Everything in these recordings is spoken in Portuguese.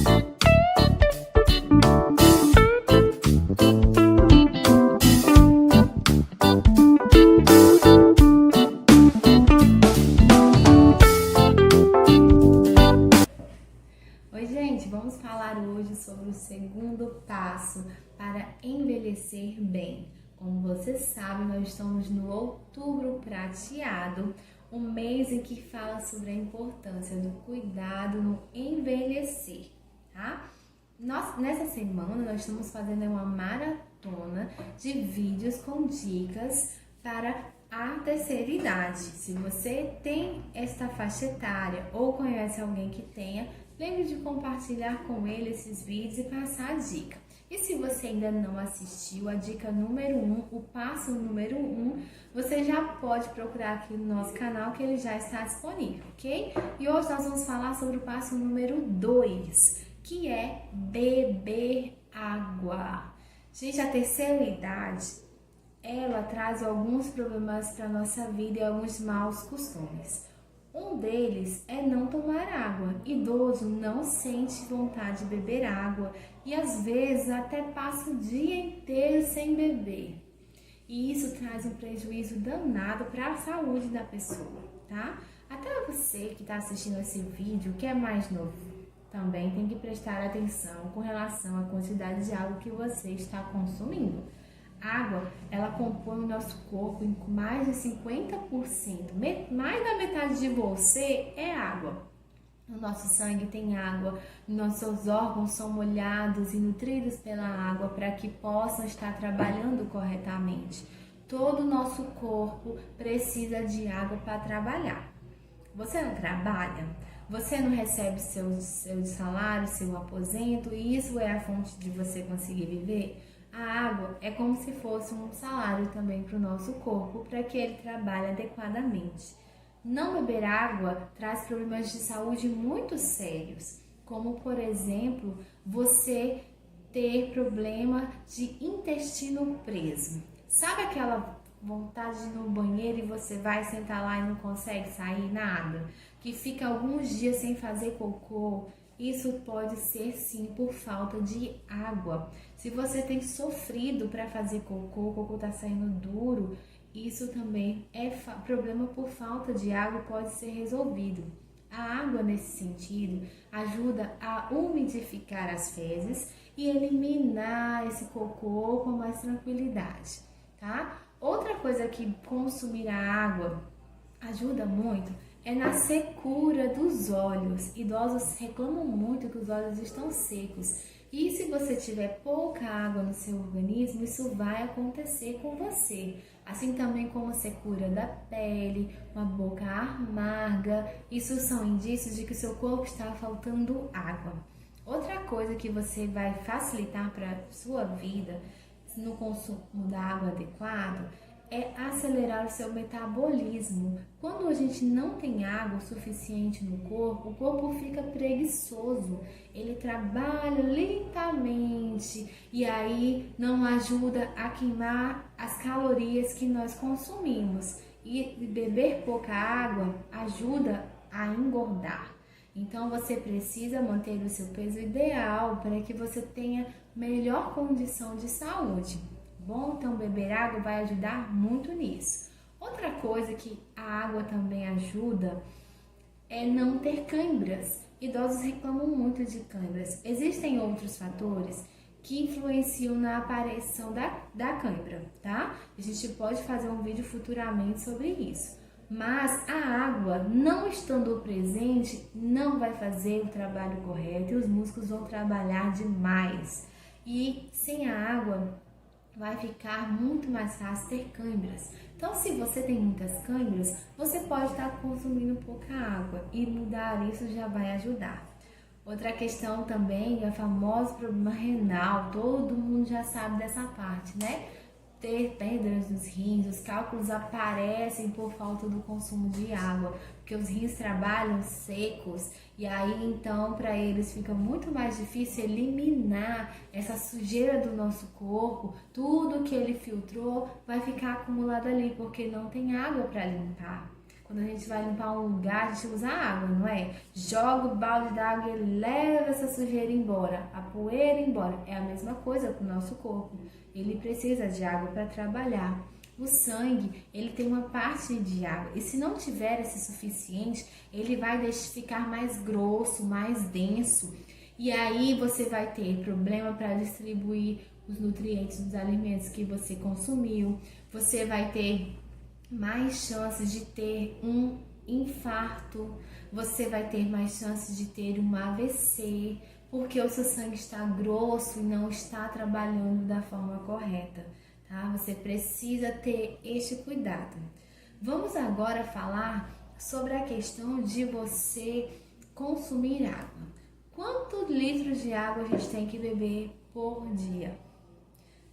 Oi, gente, vamos falar hoje sobre o segundo passo para envelhecer bem. Como você sabe, nós estamos no Outubro Prateado, um mês em que fala sobre a importância do cuidado no envelhecer, tá? Nessa semana, nós estamos fazendo uma maratona de vídeos com dicas para a terceira idade. Se você tem esta faixa etária ou conhece alguém que tenha, lembre de compartilhar com ele esses vídeos e passar a dica. E se você ainda não assistiu a dica número 1, o passo número 1, você já pode procurar aqui no nosso canal que ele já está disponível, ok? E hoje nós vamos falar sobre o passo número 2, que é beber água. Gente, a terceira idade, ela traz alguns problemas para a nossa vida e alguns maus costumes. Um deles é não tomar água. Idoso não sente vontade de beber água e às vezes até passa o dia inteiro sem beber. E isso traz um prejuízo danado para a saúde da pessoa, tá? Até você que está assistindo esse vídeo, que é mais novo, também tem que prestar atenção com relação à quantidade de água que você está consumindo. Água, ela compõe o nosso corpo em mais de 50%. Mais da metade de você é água. O nosso sangue tem água, nossos órgãos são molhados e nutridos pela água para que possam estar trabalhando corretamente. Todo o nosso corpo precisa de água para trabalhar. Você não trabalha? Você não recebe seu salário, seu aposento e isso é a fonte de você conseguir viver? A água é como se fosse um salário também para o nosso corpo, para que ele trabalhe adequadamente. Não beber água traz problemas de saúde muito sérios, como por exemplo, você ter problema de intestino preso. Sabe aquela vontade de ir no banheiro e você vai sentar lá e não consegue sair nada? Que fica alguns dias sem fazer cocô? Isso pode ser sim por falta de água. Se você tem sofrido para fazer cocô, o cocô está saindo duro, isso também é problema por falta de água, pode ser resolvido. A água, nesse sentido, ajuda a umidificar as fezes e eliminar esse cocô com mais tranquilidade, tá? Outra coisa que consumir a água ajuda muito é na secura dos olhos. Idosos reclamam muito que os olhos estão secos. E se você tiver pouca água no seu organismo, isso vai acontecer com você. Assim também como a secura da pele, uma boca amarga, isso são indícios de que o seu corpo está faltando água. Outra coisa que você vai facilitar para a sua vida no consumo da água adequado é acelerar o seu metabolismo. Quando a gente não tem água o suficiente no corpo, o corpo fica preguiçoso, ele trabalha lentamente e aí não ajuda a queimar as calorias que nós consumimos. E beber pouca água ajuda a engordar. Então você precisa manter o seu peso ideal para que você tenha melhor condição de saúde. Bom, então beber água vai ajudar muito nisso. Outra coisa que a água também ajuda é não ter câimbras. Idosos reclamam muito de câimbras. Existem outros fatores que influenciam na aparição da câimbra, tá? A gente pode fazer um vídeo futuramente sobre isso. Mas a água, não estando presente, não vai fazer o trabalho correto e os músculos vão trabalhar demais. E sem a água, vai ficar muito mais fácil ter câimbras. Então, se você tem muitas câimbras, você pode estar consumindo pouca água e mudar isso já vai ajudar. Outra questão também é o famoso problema renal. Todo mundo já sabe dessa parte, né? Ter pedras nos rins, os cálculos aparecem por falta do consumo de água, porque os rins trabalham secos e aí então para eles fica muito mais difícil eliminar essa sujeira do nosso corpo. Tudo que ele filtrou vai ficar acumulado ali porque não tem água para limpar. Quando a gente vai limpar um lugar, a gente usa água, não é? Joga o balde d'água e leva essa sujeira embora, a poeira embora. É a mesma coisa com o nosso corpo. Ele precisa de água para trabalhar. O sangue, ele tem uma parte de água. E se não tiver esse suficiente, ele vai ficar mais grosso, mais denso. E aí você vai ter problema para distribuir os nutrientes dos alimentos que você consumiu. Você vai ter mais chances de ter um infarto. Você vai ter mais chances de ter um AVC, porque o seu sangue está grosso e não está trabalhando da forma correta, tá? Você precisa ter este cuidado. Vamos agora falar sobre a questão de você consumir água. Quantos litros de água a gente tem que beber por dia?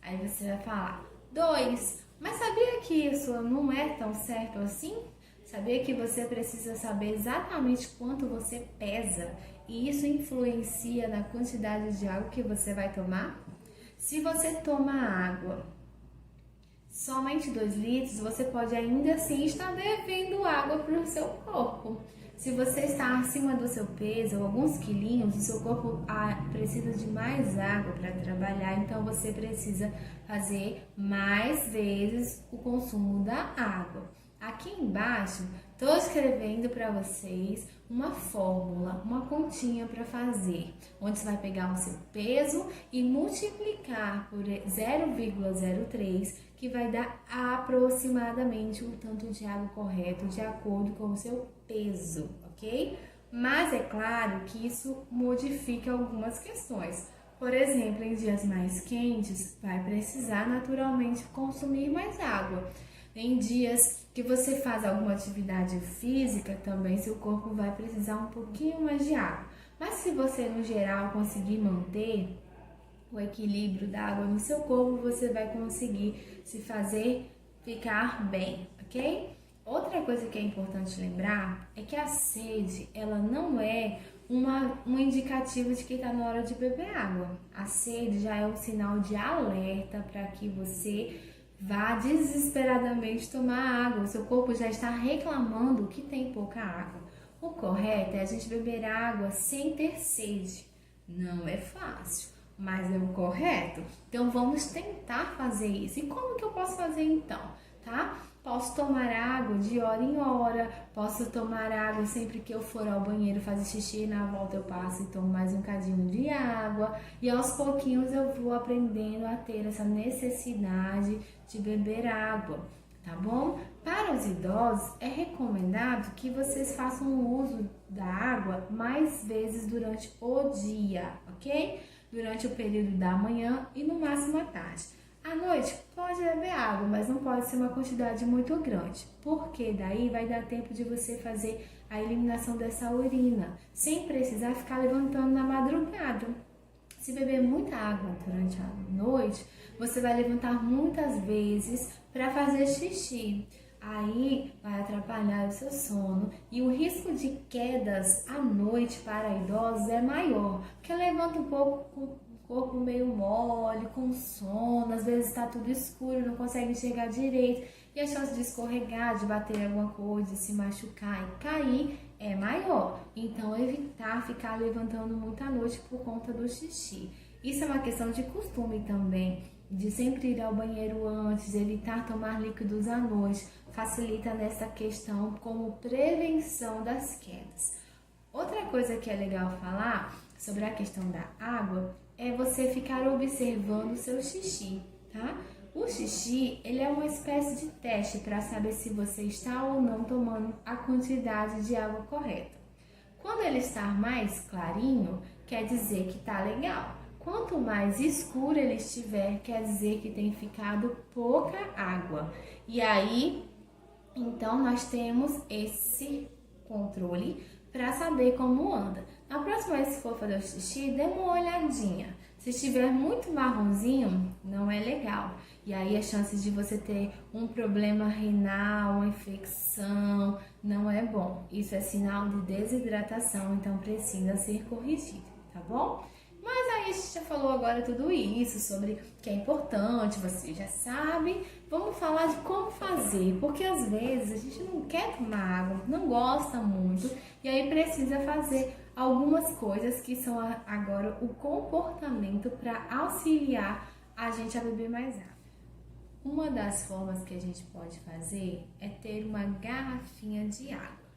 Aí você vai falar, 2. Mas sabia que isso não é tão certo assim? Sabia que você precisa saber exatamente quanto você pesa e isso influencia na quantidade de água que você vai tomar? Se você toma água somente 2 litros, você pode ainda assim estar devendo água para o seu corpo. Se você está acima do seu peso ou alguns quilinhos, o seu corpo precisa de mais água para trabalhar, então você precisa fazer mais vezes o consumo da água. Aqui embaixo, estou escrevendo para vocês uma fórmula, uma continha para fazer, onde você vai pegar o seu peso e multiplicar por 0,03, que vai dar aproximadamente o tanto de água correto de acordo com o seu peso, ok? Mas é claro que isso modifica algumas questões. Por exemplo, em dias mais quentes, vai precisar naturalmente consumir mais água. Em dias que você faz alguma atividade física, também seu corpo vai precisar um pouquinho mais de água. Mas se você, no geral, conseguir manter o equilíbrio da água no seu corpo, você vai conseguir se fazer ficar bem, ok? Outra coisa que é importante lembrar é que a sede, ela não é um indicativo de que está na hora de beber água. A sede já é um sinal de alerta para que você vá desesperadamente tomar água. O seu corpo já está reclamando que tem pouca água. O correto é a gente beber água sem ter sede. Não é fácil, mas é o correto. Então vamos tentar fazer isso. E como que eu posso fazer então, tá? Posso tomar água de hora em hora, posso tomar água sempre que eu for ao banheiro fazer xixi, na volta eu passo e tomo mais um cadinho de água. E aos pouquinhos eu vou aprendendo a ter essa necessidade de beber água, tá bom? Para os idosos é recomendado que vocês façam o uso da água mais vezes durante o dia, ok? Durante o período da manhã e no máximo à tarde. À noite pode beber água, mas não pode ser uma quantidade muito grande, porque daí vai dar tempo de você fazer a eliminação dessa urina, sem precisar ficar levantando na madrugada. Se beber muita água durante a noite, você vai levantar muitas vezes para fazer xixi. Aí vai atrapalhar o seu sono e o risco de quedas à noite para idosos é maior, porque levanta um pouco com o corpo meio mole, com sono, às vezes está tudo escuro, não consegue enxergar direito e a chance de escorregar, de bater em alguma coisa, se machucar e cair é maior. Então evitar ficar levantando muito à noite por conta do xixi. Isso é uma questão de costume também, de sempre ir ao banheiro antes, evitar tomar líquidos à noite, facilita nessa questão como prevenção das quedas. Outra coisa que é legal falar sobre a questão da água é você ficar observando o seu xixi, tá? O xixi, ele é uma espécie de teste para saber se você está ou não tomando a quantidade de água correta. Quando ele está mais clarinho, quer dizer que tá legal. Quanto mais escuro ele estiver, quer dizer que tem ficado pouca água. E aí, então, nós temos esse controle para saber como anda. Na próxima vez que for fazer o xixi, dê uma olhadinha. Se estiver muito marronzinho, não é legal. E aí as chances de você ter um problema renal, uma infecção, não é bom. Isso é sinal de desidratação, então precisa ser corrigido, tá bom? Mas aí a gente já falou agora tudo isso, sobre que é importante, você já sabe. Vamos falar de como fazer, porque às vezes a gente não quer tomar água, não gosta muito, e aí precisa fazer algumas coisas que são agora o comportamento para auxiliar a gente a beber mais água. Uma das formas que a gente pode fazer é ter uma garrafinha de água.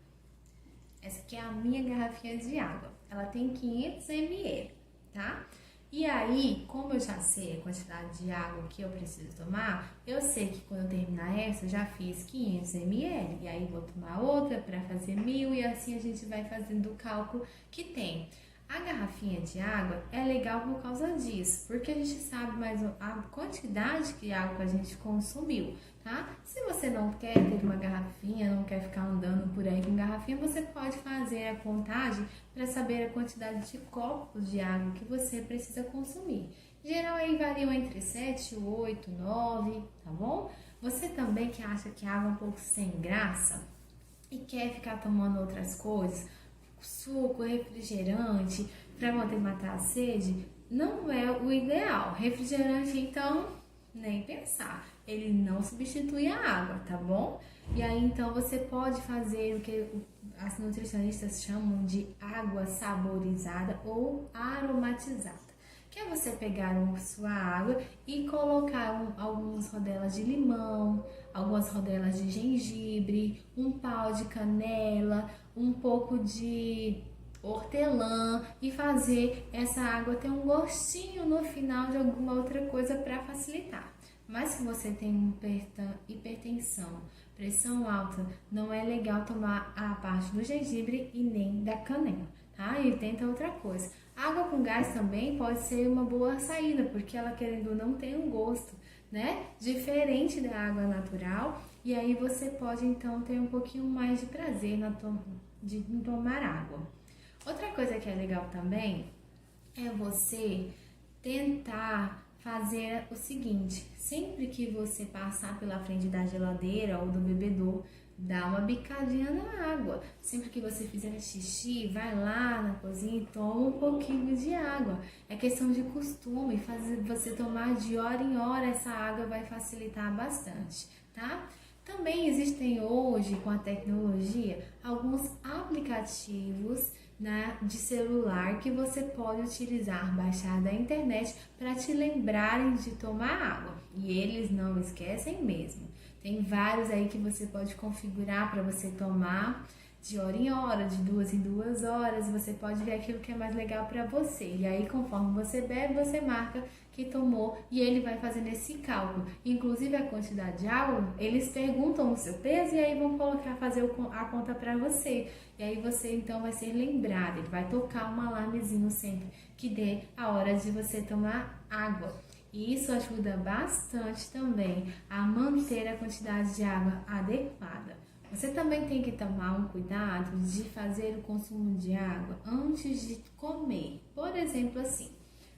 Essa aqui é a minha garrafinha de água. Ela tem 500 ml, tá? E aí, como eu já sei a quantidade de água que eu preciso tomar, eu sei que quando eu terminar essa, eu já fiz 500 ml. E aí, vou tomar outra para fazer 1000 e assim a gente vai fazendo o cálculo que tem. A garrafinha de água é legal por causa disso, porque a gente sabe mais a quantidade de água que a gente consumiu, tá? Se você não quer ter uma garrafinha, não quer ficar andando por aí com garrafinha, você pode fazer a contagem para saber a quantidade de copos de água que você precisa consumir. Em geral, aí variam entre 7, 8, 9, tá bom? Você também que acha que a água é um pouco sem graça e quer ficar tomando outras coisas, suco, refrigerante, para poder matar a sede, não é o ideal. Refrigerante, então, nem pensar. Ele não substitui a água, tá bom? E aí, então, você pode fazer o que as nutricionistas chamam de água saborizada ou aromatizada. Que é você pegar sua água e colocar algumas rodelas de limão, algumas rodelas de gengibre, um pau de canela, um pouco de hortelã e fazer essa água ter um gostinho no final de alguma outra coisa para facilitar. Mas se você tem hipertensão, pressão alta, não é legal tomar a parte do gengibre e nem da canela, tá? E tenta outra coisa. Água com gás também pode ser uma boa saída, porque ela, querendo ou não, tem um gosto, né? Diferente da água natural, e aí você pode então ter um pouquinho mais de prazer em tomar água. Outra coisa que é legal também é você tentar fazer o seguinte: sempre que você passar pela frente da geladeira ou do bebedouro, dá uma bicadinha na água. Sempre que você fizer xixi, vai lá na cozinha e toma um pouquinho de água. É questão de costume, fazer você tomar de hora em hora, essa água vai facilitar bastante, tá? Também existem hoje, com a tecnologia, alguns aplicativos, né, de celular que você pode utilizar, baixar da internet para te lembrarem de tomar água. E eles não esquecem mesmo. Tem vários aí que você pode configurar para você tomar de hora em hora, de 2 em 2 horas. Você pode ver aquilo que é mais legal para você. E aí, conforme você bebe, você marca que tomou e ele vai fazendo esse cálculo. Inclusive a quantidade de água, eles perguntam o seu peso e aí vão fazer a conta para você. E aí você então vai ser lembrado, ele vai tocar um alarmezinho sempre que dê a hora de você tomar água. E isso ajuda bastante também a manter a quantidade de água adequada. Você também tem que tomar um cuidado de fazer o consumo de água antes de comer. Por exemplo, assim,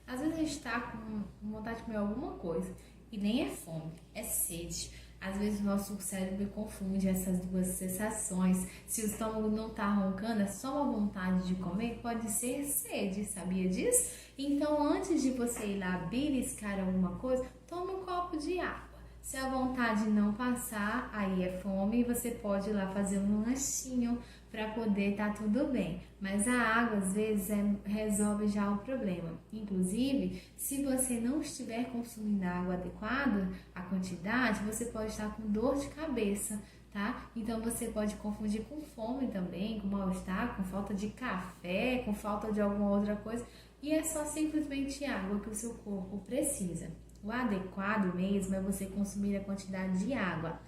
às vezes a gente está com vontade de comer alguma coisa e nem é fome, é sede. Às vezes o nosso cérebro confunde essas duas sensações. Se o estômago não está roncando, é só uma vontade de comer, pode ser sede, sabia disso? Então, antes de você ir lá beliscar alguma coisa, tome um copo de água. Se a vontade não passar, aí é fome e você pode ir lá fazer um lanchinho para poder estar tudo bem. Mas a água, às vezes, resolve já o problema. Inclusive, se você não estiver consumindo a água adequada, a quantidade, você pode estar com dor de cabeça, tá? Então, você pode confundir com fome também, com mal-estar, com falta de café, com falta de alguma outra coisa. E é só simplesmente água que o seu corpo precisa. O adequado mesmo é você consumir a quantidade de água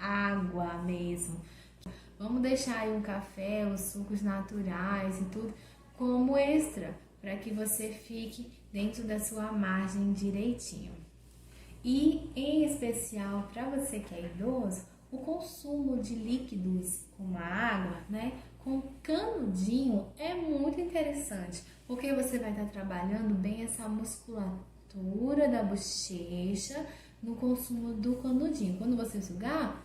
mesmo. Vamos deixar aí um café, os sucos naturais e tudo como extra, para que você fique dentro da sua margem direitinho. E em especial para você que é idoso, o consumo de líquidos como a água, né, com canudinho é muito interessante, porque você vai estar trabalhando bem essa musculatura da bochecha no consumo do canudinho. Quando você sugar,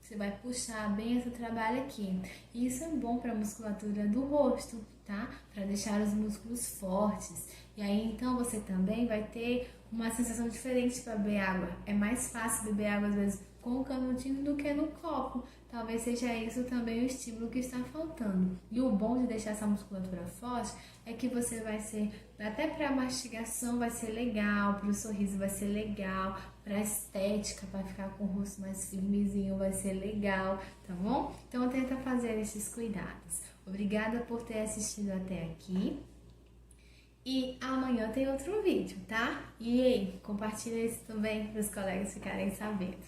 você vai puxar bem esse trabalho aqui. E isso é bom para a musculatura do rosto, tá? Para deixar os músculos fortes. E aí então você também vai ter uma sensação diferente para beber água. É mais fácil beber água às vezes com o canudinho do que no copo. Talvez seja isso também o estímulo que está faltando. E o bom de deixar essa musculatura forte é que você vai ser, até para a mastigação vai ser legal, para o sorriso vai ser legal, para a estética, para ficar com o rosto mais firmezinho vai ser legal, tá bom? Então tenta fazer esses cuidados. Obrigada por ter assistido até aqui. E amanhã tem outro vídeo, tá? E aí, compartilha isso também para os colegas ficarem sabendo.